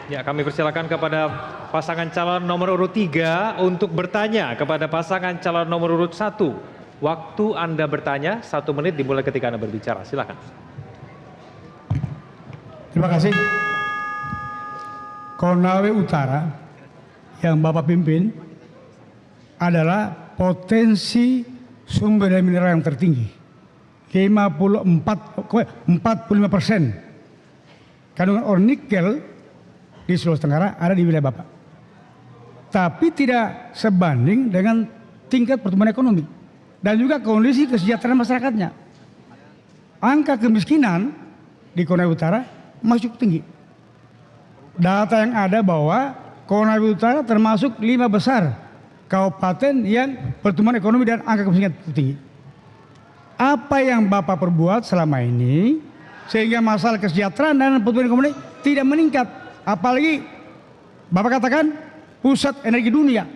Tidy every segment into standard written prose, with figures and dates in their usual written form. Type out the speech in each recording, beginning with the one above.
Ya, kami persilakan kepada pasangan calon nomor urut 3 untuk bertanya kepada pasangan calon nomor urut 1. Waktu Anda bertanya 1 menit dimulai ketika Anda berbicara. Silakan. Terima kasih. Konawe Utara yang Bapak pimpin adalah potensi sumber daya mineral yang tertinggi. 45% kandungan ore nikel di Sulawesi Tenggara ada di wilayah Bapak. Tapi tidak sebanding dengan tingkat pertumbuhan ekonomi dan juga kondisi kesejahteraan masyarakatnya. Angka kemiskinan di Konawe Utara masih cukup tinggi. Data yang ada bahwa Konawe Utara termasuk 5 besar kabupaten yang pertumbuhan ekonomi dan angka kemiskinan tinggi. Apa yang Bapak perbuat selama ini sehingga masalah kesejahteraan dan pertumbuhan ekonomi tidak meningkat? Apalagi Bapak katakan pusat energi dunia.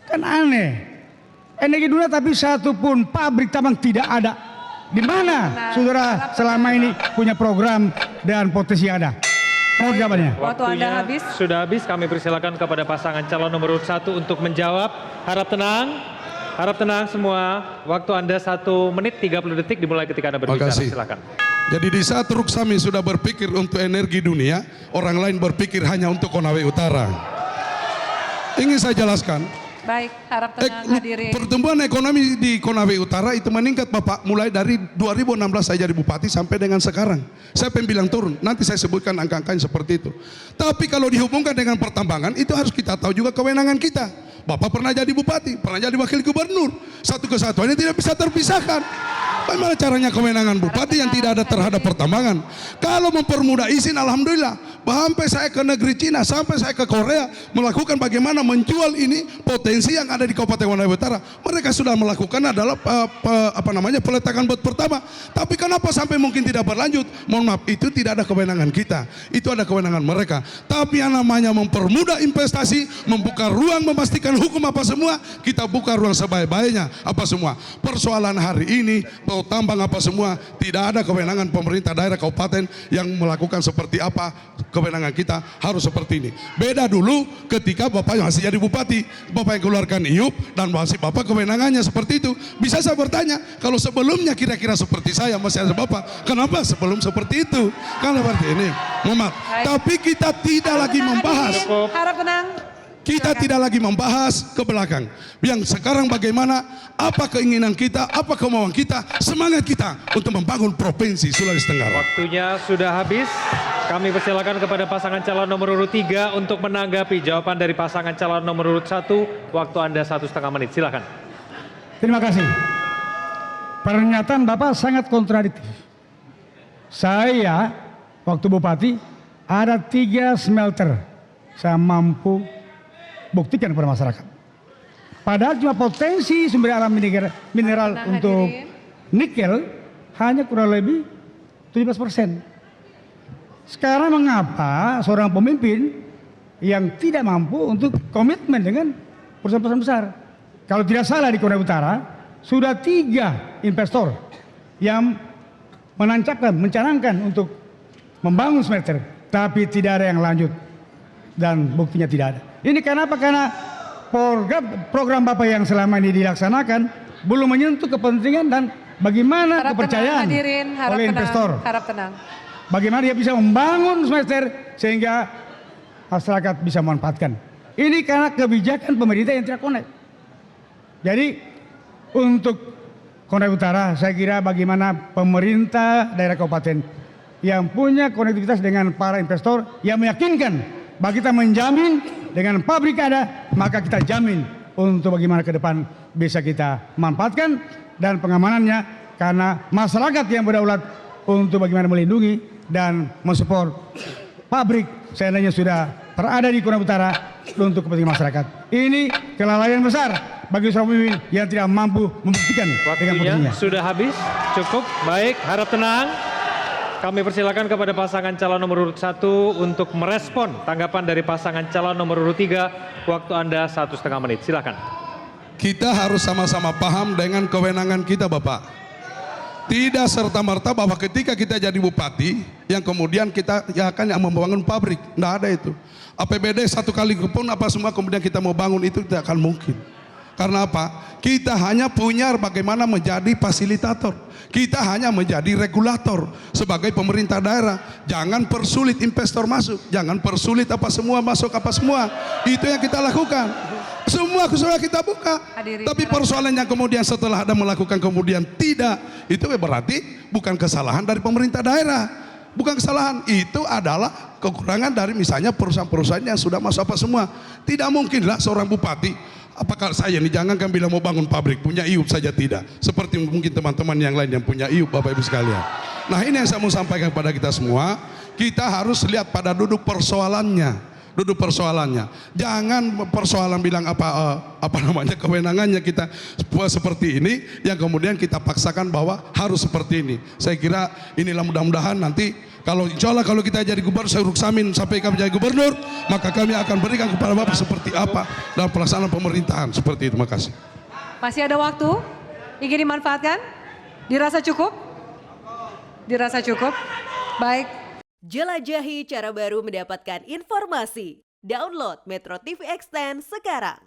Kan aneh. Energi dunia tapi satu pun pabrik tambang tidak ada. Di mana saudara selama ini punya program dan potensi ada? Mohon jawabannya. Waktu Anda habis. Sudah habis, kami persilakan kepada pasangan calon nomor urut 1 untuk menjawab. Harap tenang semua. Waktu Anda 1 menit 30 detik dimulai ketika Anda berbicara. Silakan. Jadi di saat Ruksami sudah berpikir untuk energi dunia, orang lain berpikir hanya untuk Konawe Utara. Ingin saya jelaskan. Baik, harap tenang hadirin. Pertumbuhan ekonomi di Konawe Utara itu meningkat Bapak mulai dari 2016 saya jadi bupati sampai dengan sekarang. Saya bilang turun, nanti saya sebutkan angka-angkanya seperti itu. Tapi kalau dihubungkan dengan pertambangan itu harus kita tahu juga kewenangan kita. Bapak pernah jadi bupati, pernah jadi wakil gubernur. Satu kesatuannya tidak bisa terpisahkan. Bagaimana caranya kewenangan bupati yang tidak ada terhadap pertambangan? Kalau mempermudah izin, alhamdulillah. Sampai saya ke negeri Cina, sampai saya ke Korea melakukan bagaimana menjual ini potensi yang ada di Kabupaten Konawe Utara. Mereka sudah melakukan adalah peletakan bot pertama. Tapi kenapa sampai mungkin tidak berlanjut? Mohon maaf, itu tidak ada kewenangan kita. Itu ada kewenangan mereka. Tapi yang namanya mempermudah investasi, membuka ruang, memastikan hukum apa semua, kita buka ruang sebaik-baiknya apa semua. Persoalan hari ini tambang apa semua, tidak ada kewenangan pemerintah daerah kabupaten yang melakukan seperti apa. Kewenangan kita harus seperti ini. Beda dulu ketika Bapak masih jadi bupati, Bapak yang keluarkan IUP dan masih Bapak kewenangannya seperti itu. Bisa saya bertanya, kalau sebelumnya kira-kira seperti saya masih ada Bapak, kenapa sebelum seperti itu? Kalau seperti ini, Muhammad. Tapi kita tidak lagi membahas. Harap tenang. Kita tidak lagi membahas ke belakang. Yang sekarang bagaimana, apa keinginan kita, apa kemauan kita, semangat kita untuk membangun Provinsi Sulawesi Tenggara. Waktunya sudah habis. Kami persilakan kepada pasangan calon nomor urut 3 untuk menanggapi jawaban dari pasangan calon nomor urut 1. Waktu Anda 1,5 menit. Silakan. Terima kasih. Pernyataan Bapak sangat kontradiktif. Saya waktu bupati ada 3 smelter. Saya mampu buktikan kepada masyarakat. Padahal cuma potensi sumber alam mineral untuk nikel hanya kurang lebih 17%. Sekarang mengapa seorang pemimpin yang tidak mampu untuk komitmen dengan perusahaan-perusahaan besar? Kalau tidak salah di Konawe Utara sudah 3 investor yang mencanangkan untuk membangun smelter, tapi tidak ada yang lanjut dan buktinya tidak ada. Ini kenapa? Karena program Bapak yang selama ini dilaksanakan belum menyentuh kepentingan dan bagaimana kepercayaan oleh investor. Harap tenang. Bagaimana dia bisa membangun smelter sehingga masyarakat bisa memanfaatkan. Ini karena kebijakan pemerintah yang tidak connect. Jadi untuk Konawe Utara saya kira bagaimana pemerintah daerah kabupaten yang punya konektivitas dengan para investor yang meyakinkan bahwa kita menjamin dengan pabrik ada, maka kita jamin untuk bagaimana ke depan bisa kita manfaatkan dan pengamanannya karena masyarakat yang berdaulat untuk bagaimana melindungi dan mensupport pabrik seandainya sudah berada di Konawe Utara untuk kepentingan masyarakat. Ini kelalaian besar bagi seorang pemimpin yang tidak mampu membuktikan dengan potensinya. Sudah habis, cukup. Baik, harap tenang. Kami persilakan kepada pasangan calon nomor urut 1 untuk merespon tanggapan dari pasangan calon nomor urut 3. Waktu Anda 1,5 menit. Silakan. Kita harus sama-sama paham dengan kewenangan kita, Bapak. Tidak serta-merta bahwa ketika kita jadi bupati, yang kemudian kita akan membangun pabrik. Tidak ada itu. APBD satu kali pun apa semua kemudian kita mau bangun itu tidak akan mungkin. Karena apa? Kita hanya punya bagaimana menjadi fasilitator. Kita hanya menjadi regulator sebagai pemerintah daerah. Jangan persulit investor masuk. Jangan persulit apa semua masuk apa semua. Itu yang kita lakukan. Semua kita buka. Hadirin Tapi persoalan yang kemudian setelah ada melakukan kemudian tidak, itu berarti bukan kesalahan dari pemerintah daerah. Bukan kesalahan, itu adalah kekurangan dari misalnya perusahaan-perusahaan yang sudah masuk apa semua. Tidak mungkinlah seorang bupati, apakah saya ini jangankan bilang mau bangun pabrik, punya IUP saja tidak. Seperti mungkin teman-teman yang lain yang punya IUP, Bapak Ibu sekalian. Nah, ini yang saya mau sampaikan kepada kita semua, kita harus lihat pada duduk persoalannya. Duduk persoalannya, jangan persoalan bilang apa namanya kewenangannya kita seperti ini yang kemudian kita paksakan bahwa harus seperti ini. Saya kira inilah mudah-mudahan nanti kalau insya Allah kalau kita jadi gubernur, saya Ruksamin sampai kami jadi gubernur, maka kami akan berikan kepada Bapak seperti apa dalam pelaksanaan pemerintahan seperti itu. Terima kasih. Masih ada waktu? Ingin dimanfaatkan? Dirasa cukup? Dirasa cukup? Baik. Jelajahi cara baru mendapatkan informasi. Download Metro TV Extend sekarang.